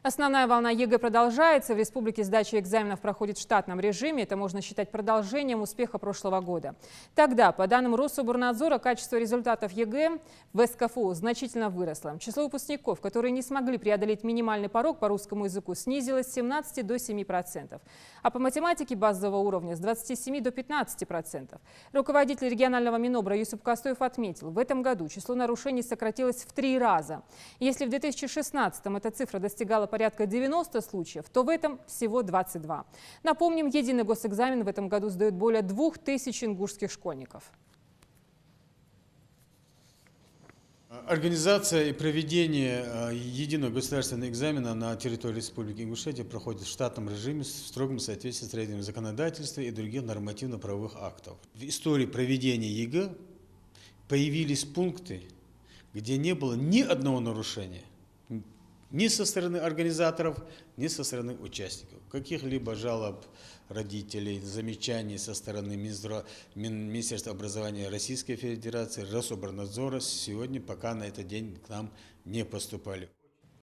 Основная волна ЕГЭ продолжается. В республике сдача экзаменов проходит в штатном режиме. Это можно считать продолжением успеха прошлого года. Тогда, по данным Рособорнадзора, качество результатов ЕГЭ в СКФУ значительно выросло. Число выпускников, которые не смогли преодолеть минимальный порог по русскому языку, снизилось с 17 до 7%. А по математике базового уровня с 27 до 15%. Руководитель регионального Минобра Юсуп Кастоев отметил, в этом году число нарушений сократилось в 3 раза. Если в 2016-м эта цифра достигала порядка 90 случаев, то в этом всего 22. Напомним, единый госэкзамен в этом году сдают более 2000 ингушских школьников. Организация и проведение единого государственного экзамена на территории Республики Ингушетия проходит в штатном режиме в строгом соответствии с требованиями законодательства и других нормативно-правовых актов. В истории проведения ЕГЭ появились пункты, где не было ни одного нарушения. Ни со стороны организаторов, ни со стороны участников. Каких-либо жалоб родителей, замечаний со стороны Министерства образования Российской Федерации, Рособорнадзора сегодня пока на этот день к нам не поступали.